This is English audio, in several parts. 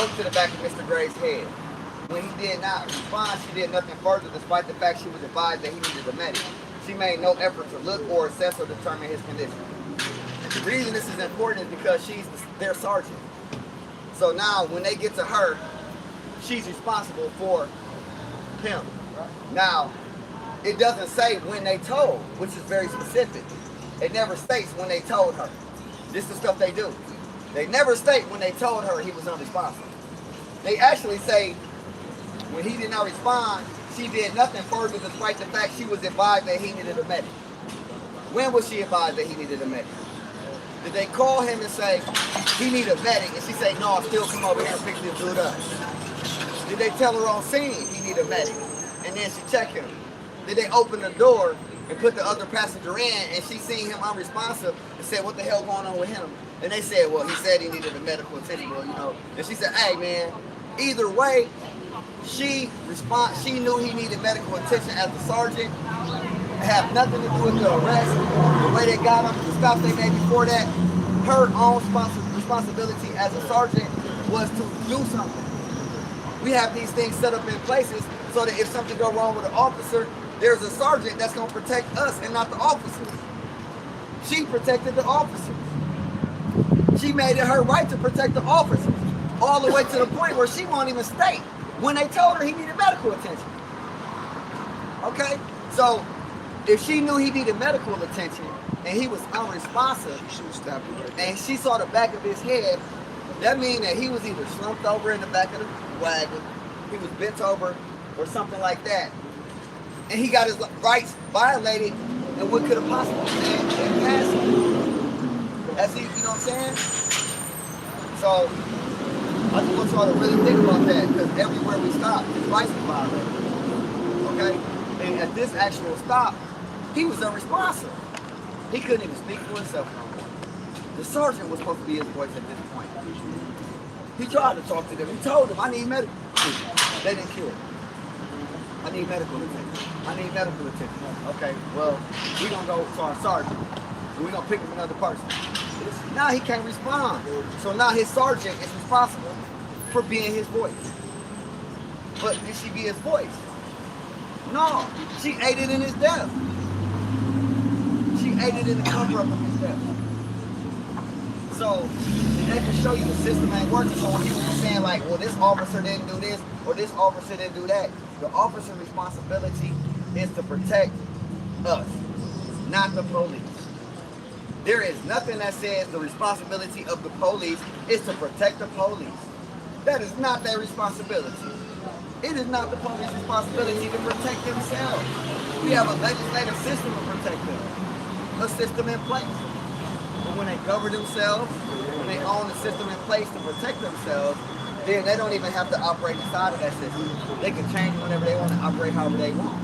spoke to the back of Mr. Gray's head. When he did not respond, she did nothing further despite the fact she was advised that he needed a medic. She made no effort to look or assess or determine his condition. The reason this is important is because she's their sergeant. So now when they get to her, she's responsible for him. Now, it doesn't say when they told, which is very specific. It never states when they told her. This is the stuff they do. They never state when they told her he was unresponsive. They actually say when he did not respond, she did nothing further despite the fact she was advised that he needed a medic. When was she advised that he needed a medic? Did they call him and say, he need a medic, and she say, no, still come over here and pick this dude up? Did they tell her on scene he need a medic, and then she check him? Did they open the door and put the other passenger in, and she seen him unresponsive and said, what the hell going on with him? And they said, well, he said he needed a medical attention, well, you know. And she said, hey, man, either way, she knew he needed medical attention as a sergeant. It had nothing to do with the arrest, the way they got him, the stops they made before that. Her own responsibility as a sergeant was to do something. We have these things set up in places so that if something go wrong with an officer, there's a sergeant that's going to protect us and not the officers. She protected the officers. She made it her right to protect the officers, all the way to the point where she won't even state when they told her he needed medical attention. Okay? So, if she knew he needed medical attention and he was unresponsive, and she saw the back of his head, that means that he was either slumped over in the back of the wagon, he was bent over, or something like that. And he got his rights violated, and what could have possibly been in passing? That's he, you know what I'm saying? So, I just want y'all to really think about that, because everywhere we stop, his rights were violated. Okay? And at this actual stop, he was unresponsive. He couldn't even speak for himself no more. The sergeant was supposed to be his voice at this point. He tried to talk to them. He told them, I need medical attention. They didn't care. I need medical attention. I need medical attention. Okay, well, we're going to go to our sergeant. And we're going to pick up another person. Now he can't respond. So now his sergeant is responsible for being his voice. But did she be his voice? No, she aided in his death. She aided in the cover-up of his death. So, they can show you the system ain't working. So when people are saying like, well, this officer didn't do this, or this officer didn't do that, the officer's responsibility is to protect us, not the police. There is nothing that says the responsibility of the police is to protect the police. That is not their responsibility. It is not the police's responsibility to protect themselves. We have a legislative system to protect them, a system in place. But when they govern themselves, when they own the system in place to protect themselves, then they don't even have to operate inside of that system. They can change whenever they want to operate however they want.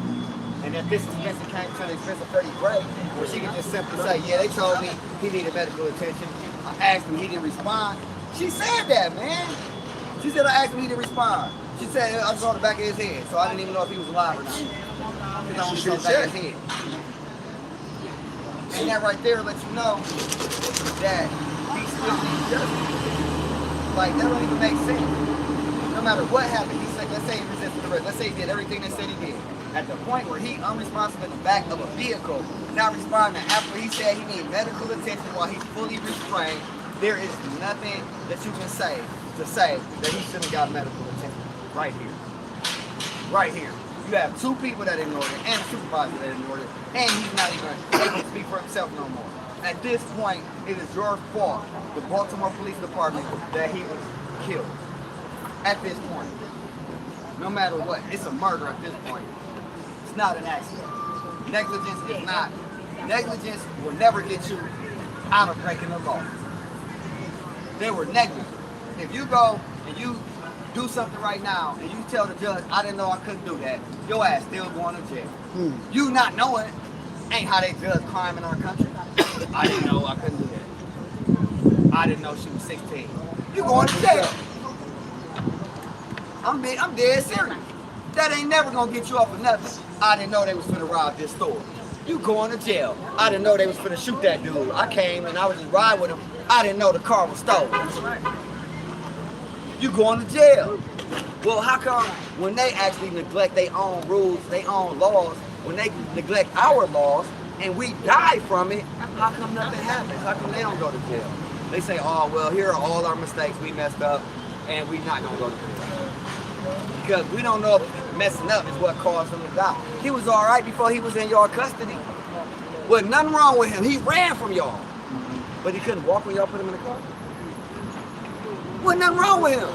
And if this expense came to the expense of 30 Gray, where she can just simply say, yeah, they told me he needed medical attention. I asked him, he didn't respond. She said that, man. She said, I asked him, he didn't respond. She said, I saw the back of his head, so I didn't even know if he was alive or not. Because I only saw the back of his head. And that right there lets you know that he still needs justice. Like, that don't even make sense. No matter what happened, he said, let's say he resisted arrest. Let's say he did everything they said he did. At the point where he unresponsive in the back of a vehicle, not responding after he said he needed medical attention while he's fully restrained, there is nothing that you can say to say that he should have got medical attention. Right here. Right here. You have two people that ignored it and a supervisor that ignored it, and he's not even able to speak for himself no more. At this point, it is your fault, the Baltimore Police Department, that he was killed. At this point. No matter what. It's a murder at this point. It's not an accident. Negligence is not. Negligence will never get you out of breaking the law. They were negligent. If you go and you do something right now and you tell the judge, I didn't know I couldn't do that, your ass still going to jail. You not knowing ain't how they judge crime in our country. I didn't know I couldn't do that. I didn't know she was 16. You going to jail. I'm dead serious. That ain't never gonna get you off of nothing. I didn't know they was finna rob this store. You going to jail. I didn't know they was finna shoot that dude. I came and I was just riding with him. I didn't know the car was stolen. you going to jail. Well, how come when they actually neglect their own rules, their own laws, when they neglect our laws and we die from it, how come nothing happens? How come they don't go to jail? They say, oh, well, here are all our mistakes. We messed up and we not going to go to jail. Because we don't know if messing up is what caused him to die. He was all right before he was in y'all custody. Well, nothing wrong with him. He ran from y'all. But he couldn't walk when y'all put him in the car. Wasn't nothing wrong with him.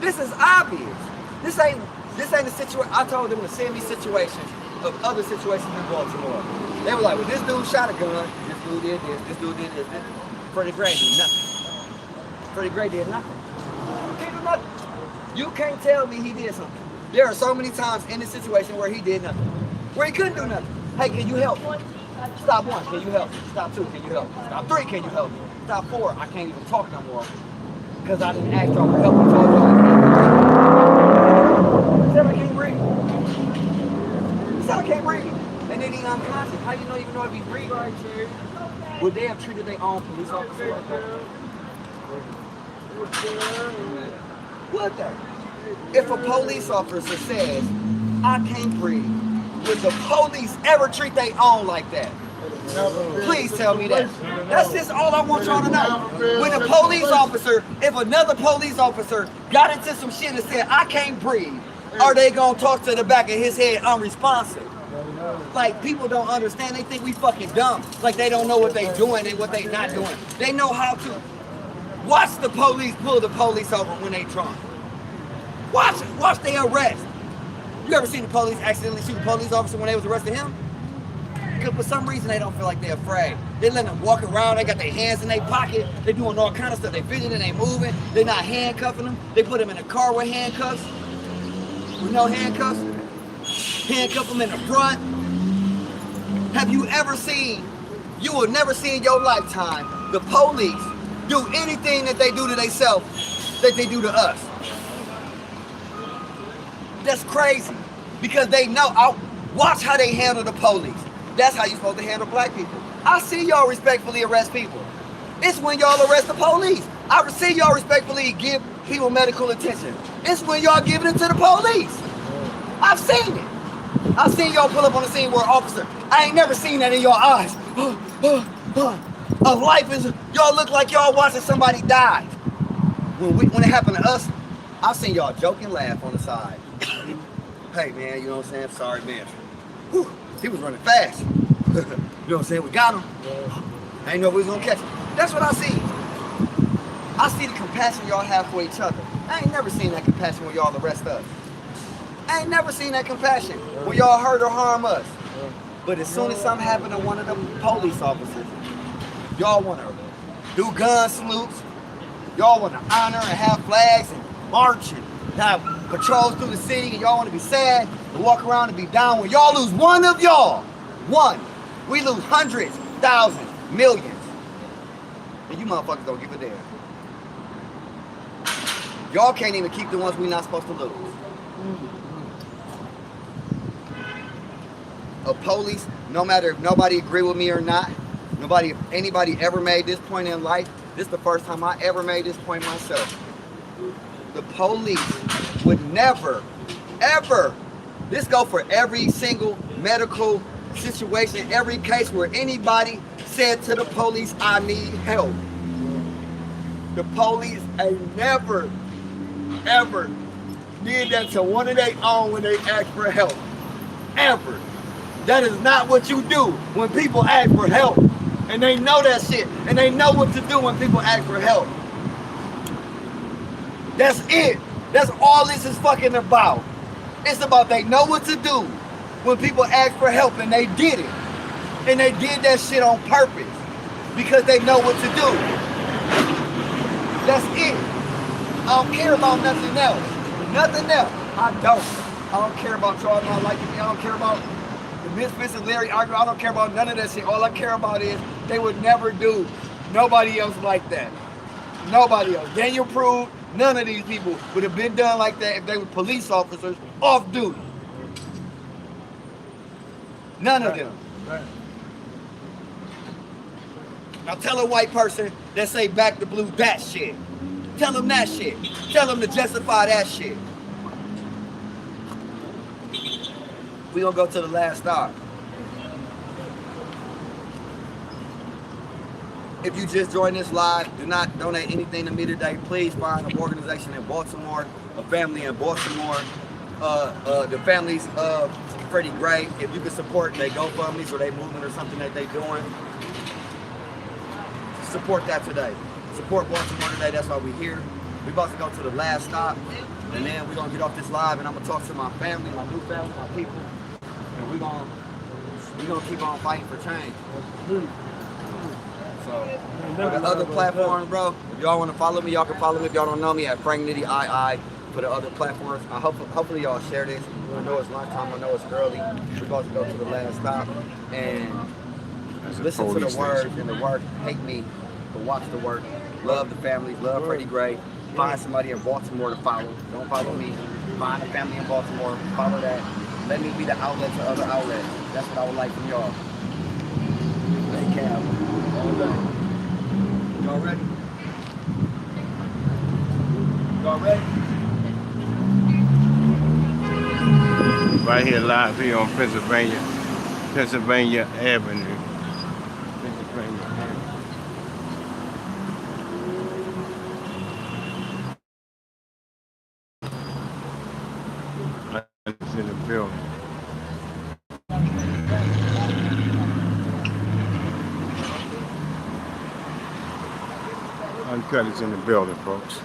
This is obvious. This ain't a situation. I told them to send me situations of other situations in Baltimore. They were like, well, this dude shot a gun. This dude did this dude did this. Freddie Gray did nothing. Freddie Gray did nothing. He did nothing. You can't tell me he did something. There are so many times in this situation where he did nothing. Where he couldn't do nothing. Hey, can you help me? Stop 1, can you help me? Stop 2, can you help me? Stop 3, can you help me? Stop 4, I can't even talk no more. Because I didn't ask y'all for help. I told y'all I said I can't breathe. He said I can't breathe. And then he unconscious. How you know even know if he breathes? Would they have treated their own police officer like that? Would they? If a police officer says, I can't breathe, would the police ever treat their own like that? Please tell me that. That's just all I want y'all to know. When a police officer, if another police officer got into some shit and said, I can't breathe, are they gonna talk to the back of his head unresponsive? Like, people don't understand. They think we fucking dumb. Like, they don't know what they doing and what they not doing. They know how to. Watch the police pull the police over when they drunk. Watch it. Watch their arrest. You ever seen the police accidentally shoot a police officer when they was arresting him? Because for some reason they don't feel like they're afraid. They let them walk around, they got their hands in their pocket, they doing all kind of stuff, they fidgeting, they moving, they're not handcuffing them, they put them in a car with handcuffs, with no handcuffs, handcuff them in the front. Have you ever seen, you will never see in your lifetime, the police do anything that they do to themselves that they do to us. That's crazy, because they know, watch how they handle the police. That's how you're supposed to handle black people. I see y'all respectfully arrest people. It's when y'all arrest the police. I see y'all respectfully give people medical attention. It's when y'all giving it to the police. I've seen it. I've seen y'all pull up on the scene where officer, I ain't never seen that in your eyes. Of life is, y'all look like y'all watching somebody die. When it happened to us, I've seen y'all joke and laugh on the side. Hey man, you know what I'm saying? Sorry man. Whew. He was running fast. You know what I'm saying? We got him. I didn't know if we was gonna catch him. That's what I see. I see the compassion y'all have for each other. I ain't never seen that compassion when y'all arrest us. I ain't never seen that compassion when y'all hurt or harm us. But as soon as something happened to one of the police officers, y'all wanna do gun salutes. Y'all wanna honor and have flags and march and have patrols through the city, and y'all wanna be sad and walk around and be down. When y'all lose one of y'all, one, we lose hundreds, thousands, millions. And you motherfuckers don't give a damn. Y'all can't even keep the ones we not supposed to lose. A police, no matter if nobody agree with me or not, if anybody ever made this point in life, this is the first time I ever made this point myself. The police would never, ever, this go for every single medical situation, every case where anybody said to the police, I need help. The police ain't never, ever did that to one of their own when they asked for help. Ever. That is not what you do when people ask for help. And they know that shit. And they know what to do when people ask for help. That's it. That's all this is fucking about. It's about they know what to do when people ask for help, and they did it. And they did that shit on purpose because they know what to do. That's it. I don't care about nothing else. Nothing else. I don't care about y'all not liking me. I don't care about the Misfits and Larry arguing. I don't care about none of that shit. All I care about is they would never do nobody else like that. Nobody else. Daniel proved none of these people would have been done like that if they were police officers off duty. None of them. Right. Now tell a white person that say back the blue that shit. Tell them that shit. Tell them to justify that shit. We gonna go to the last stop. If you just joined this live, do not donate anything to me today. Please find an organization in Baltimore, a family in Baltimore, the families of Freddie Gray. If you can support their GoFundMes or their movement or something that they doing, support that today. Support Baltimore today. That's why we're here. We're about to go to the last stop, and then we're gonna get off this live, and I'm gonna talk to my family, my new family, my people, and we're gonna keep on fighting for change. So, for the other platforms, bro, if y'all want to follow me, y'all can follow me. If y'all don't know me, at Frank Nitty II. For the other platforms, hopefully y'all share this. I know it's lunchtime. I know it's early. We're about to go to the last stop and listen to the words, and the word hate me, but watch the work. Love the families. Love Freddie Gray. Find somebody in Baltimore to follow. Don't follow me. Find a family in Baltimore. Follow that. Let me be the outlet to other outlets. That's what I would like from y'all. They can. Y'all ready? Y'all ready? Right here live here on Pennsylvania Avenue. Pennsylvania Avenue. It's in the building. Uncut is in the building, folks.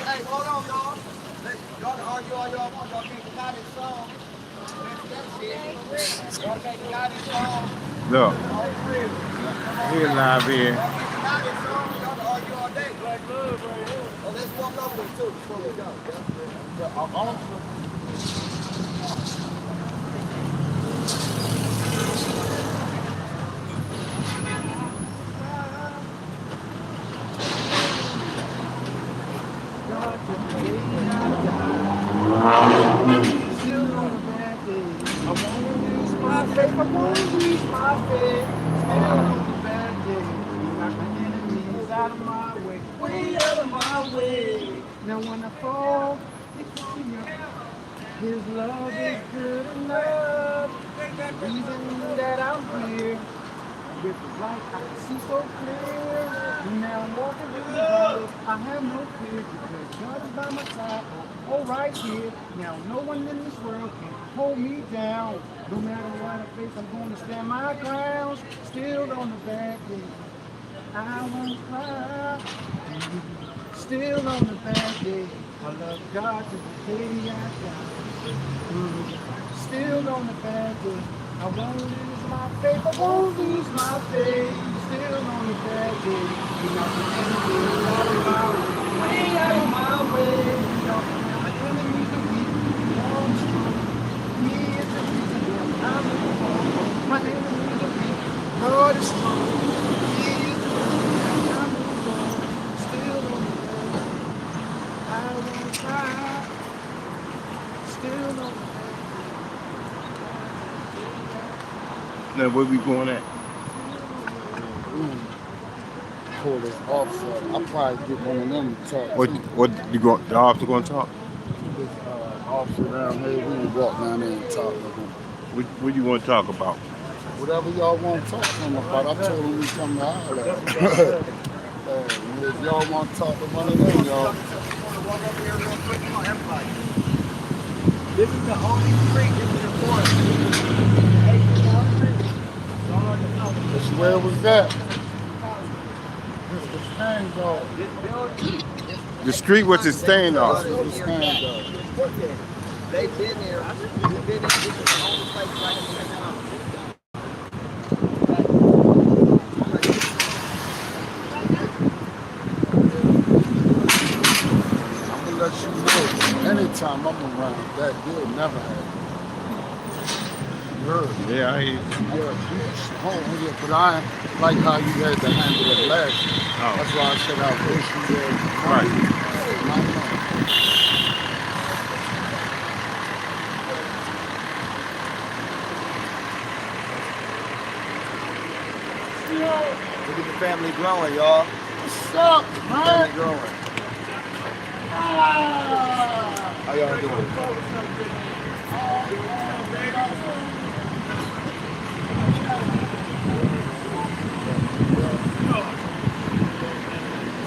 Hey, hold on, y'all. Y'all can argue all y'all want. Y'all can't deny this song. Y'all can't deny this song. Look, here live here. Y'all can argue all day. Oh, let's walk over this too before we go. Now when I fall, they call me up. His love is good enough. The reason that I'm here, with the light I can see so clear. Now I'm walking through the valley, I have no fear because God is by my side. Oh, right here. Now no one in this world can hold me down. No matter what I face, I'm going to stand my ground. Still on the bad day, I won't cry. Still on the bad day, I love God to the day I die. Still on the bad day, I won't lose my faith, I won't lose my faith. Still on the bad day, you're not the enemy, out of my way, out of my way. My enemies are weak, I'm strong. He is the reason that I'm wrong. My enemies are weak, God is strong. He is the reason that I'm wrong. Still on the I won't cry. Still no. Now where we going at? Call this officer. I'll probably get one of them to talk. What you going? The officer going to talk? This officer down here, we can walk down there and talk with him. What you want to talk about? Whatever y'all want to talk to him about, I told him we come to holler at him. If y'all want to talk to one of them, y'all. Walk over here real quick. Come on, everybody. This is the only street in the forest. Where was that? The stand dog. The street was the stand off. The stand dog. They've been there. They've been there. This is the only place right in the town. Let you know, anytime I'm around, that deal never happen. You heard? Yeah, I hear you. Yeah, home here, but I ain't like how you had to handle it last year. Oh. That's why I said I wish you were. Right. Look at the family growing, y'all. What's up, man? How y'all doing?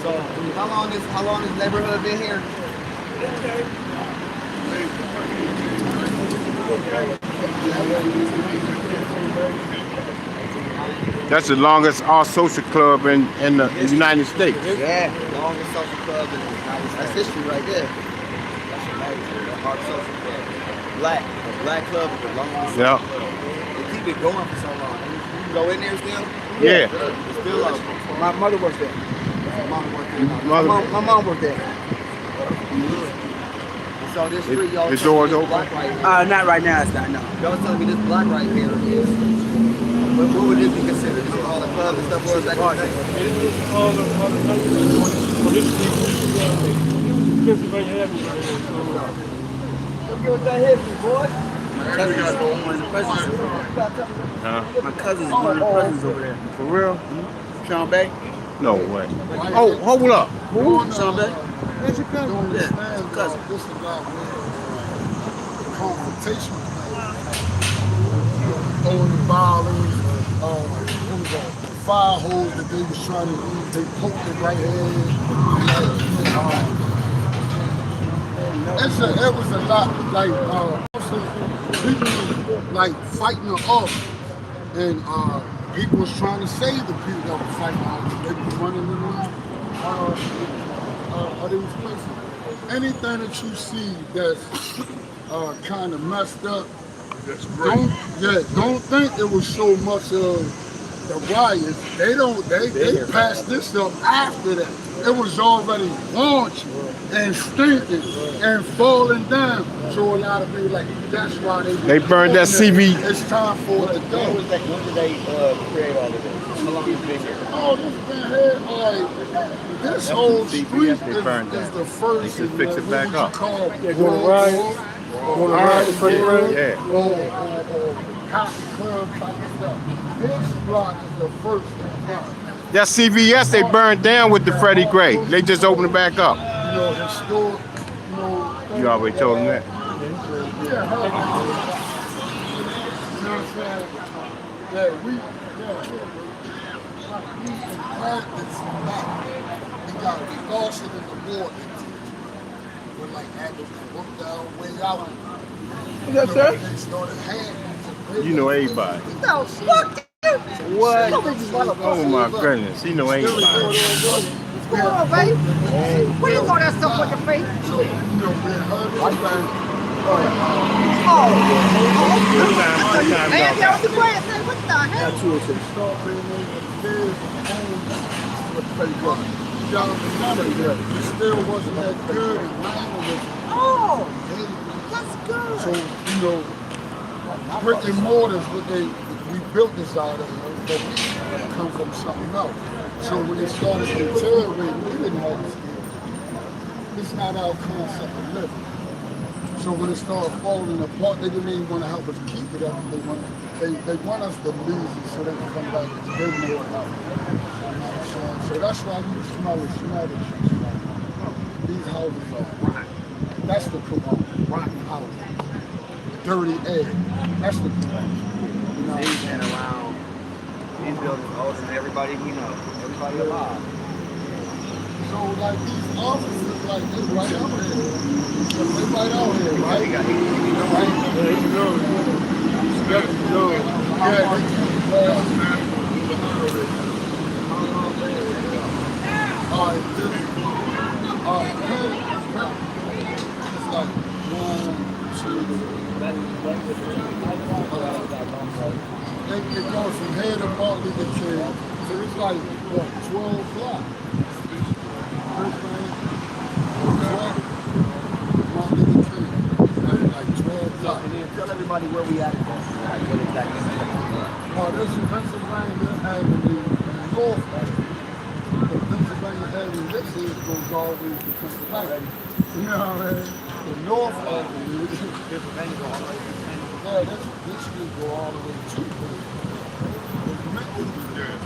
So how long this neighborhood been here? That's the longest art social club in the United States. Yeah, longest social club in the United States. That's history right there. That's amazing. The art social club. The black club is the longest Yeah. social club. They keep it going for so long. You can go in there still? Yeah. It's still open. My mother works there. My mom worked there. My mom worked there. So this street, y'all This telling me door's this block open? right here. Not right now, it's not, no. Y'all telling me this block right here is, what would this be considered? Is it all the clubs and stuff was back in the day? All the Pennsylvania Avenue right here. Look at that history, boy. My cousin's one of the presidents. Huh? My cousin's one of the presidents over there. For real? Sean Bay? No way. Oh, hold up. Who? Sean Bay? That's your cousin. Yeah, cousin. This is about confrontation. Throwing the violence, what was that? The fire hose that they was trying to use, they poked it right here. It was a lot, like, people like fighting the off, and people was trying to save the people that were fighting off. They was running in these places. Anything that you see that's kind of messed up, don't think it was so much of the riots. They passed this up after that. It was already launched and stinking and falling down. So a lot of people like, that's why They burned that CV. It's time for it to go. When did they create all of this? How long has it been here? Oh, this been here, like, this whole street They burned is that. the first. They should fix it back up. They're doing a riot. Doing a riot, Yeah. Cotton club type of stuff. This block is the first block. That CVS they burned down with the Freddie Gray. They just opened it back up. You know, historic, you know. You already told them that? Yeah, you know what I'm saying? Yeah, we inherit this back. We got it lost it in the war. We're like had to work our way out. What's up, sir? They started handing. You know everybody. No, fuck you. What? Oh my goodness, he know everybody. Come on, baby. Where you know that stuff with your face? So, you know, we're hurt. Man, y'all the grass. What the hell? Start bringing in the kids and with pretty good. Y'all remember that it still wasn't that good and Lionel was Oh, that's good. so, you know, brick and mortars, we built this out of, but we come from something else. So when they started to deteriorate, we didn't have this skill. It's not our concept of living. So when it started falling apart, they didn't even want to help us keep it up. They want us to lose it so they can come back and build more help. So that's why you smell it. These houses are rotten. That's the corona. Rotten houses. Dirty air. That's the corona. You know? He's been around these buildings older than everybody we know. Everybody alive. So like these offices, like they right out here. They right out here, right? He got It's like 1, 2. It goes from here to Bartley to King. So it's like, what, 12 blocks? Tell everybody where we at again. What exactly? Oh, this is Pennsylvania Avenue, North Avenue. The Pennsylvania Avenue, this is goes all the way to Pennsylvania. You know what I mean? The North Avenue, Pennsylvania go all the way to yeah, this street go all the way to Pennsylvania. It's meant to be there.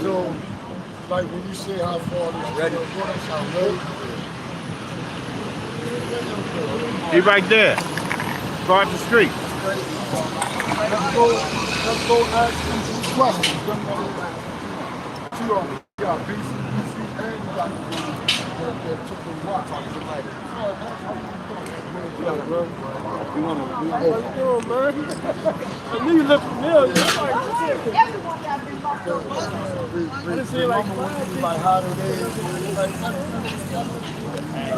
So, like when you say how far this ready, that's how ready. He right there. Across the street. Let's go ask them some questions. Two of them. You got BC, and you got that took the watch on the light. How you doing, man? I knew you looked familiar. Everyone got been locked up. I didn't see like 5 like how they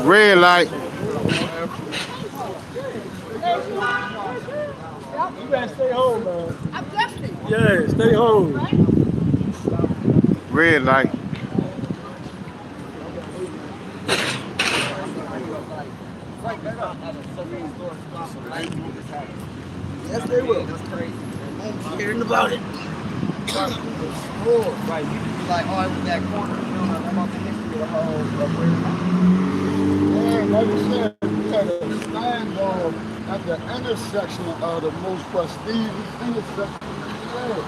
Red light. You better stay home, man. I'm definitely. Yeah, stay home. Red light. Yes, they will. That's crazy. Hearing about it. Right, you can be like, oh, it was that corner, you know, I'm about the history of the whole And like you said, we had a stand at the intersection of the most prestigious intersection in the world.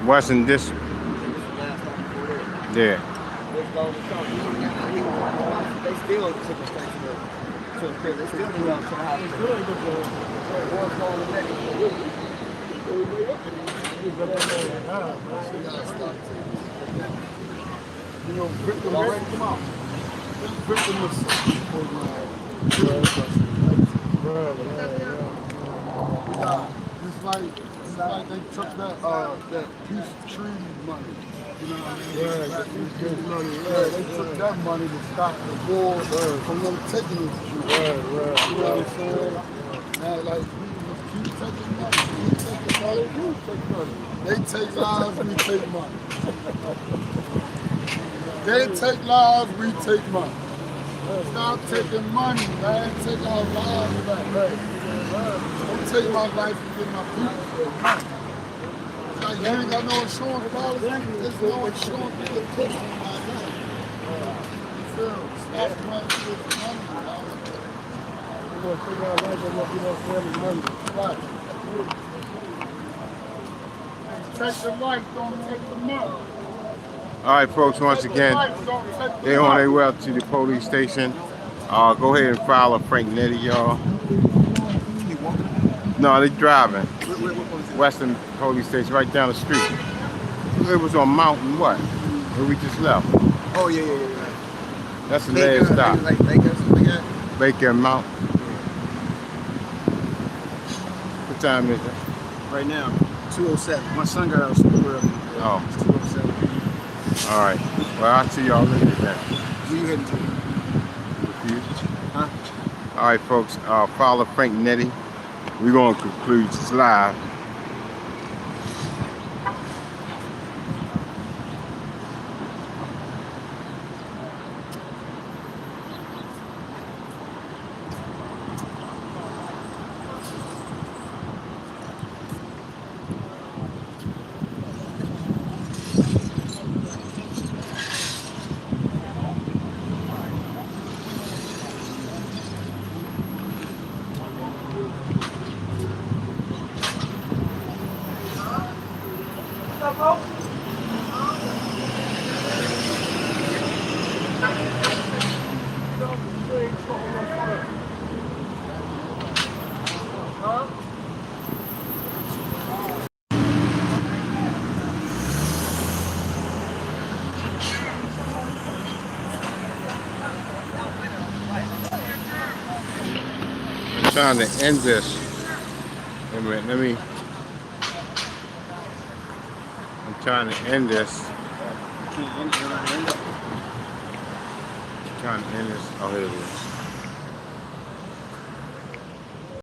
Western District. Yeah. They still took us straight to the crib. They still didn't go to the house. You know, victim already come out. Victim assistance program. It's like they took that peace treaty money. You know what I mean? They took that money to stop the war from them taking it. You know what I'm saying? Now, like, we keep taking money. We take money. We take money. They take lives, we take money. They take lives, we take money. Stop taking money, man. Take our lives back. Don't take my life and get my people money. Like, you ain't got no insurance policy. There's no insurance to get put on my life. You feel me? Stop running with money, man. We're going to figure out life and what we don't family money. Right. Take the life, don't take the money. All right, folks, once again, they're on their way to the police station. Go ahead and file a Frank Nitty, y'all. No, they're driving. Western police station, right down the street. It was on Mountain what? Where we just left. Oh, yeah. That's the last stop. Like Baker or something like that? Baker and Mountain. What time is it? Right now, 2:07. My son got out of school early. Oh. It's 2:07. All right. Well, I'll see y'all later then. Where you heading to? Refused? Huh? All right, folks. Follow Frank Nitty. We're going to conclude this live. I'm trying to end this. Wait a minute, I'm trying to end this. Trying to end this. Oh, here it is.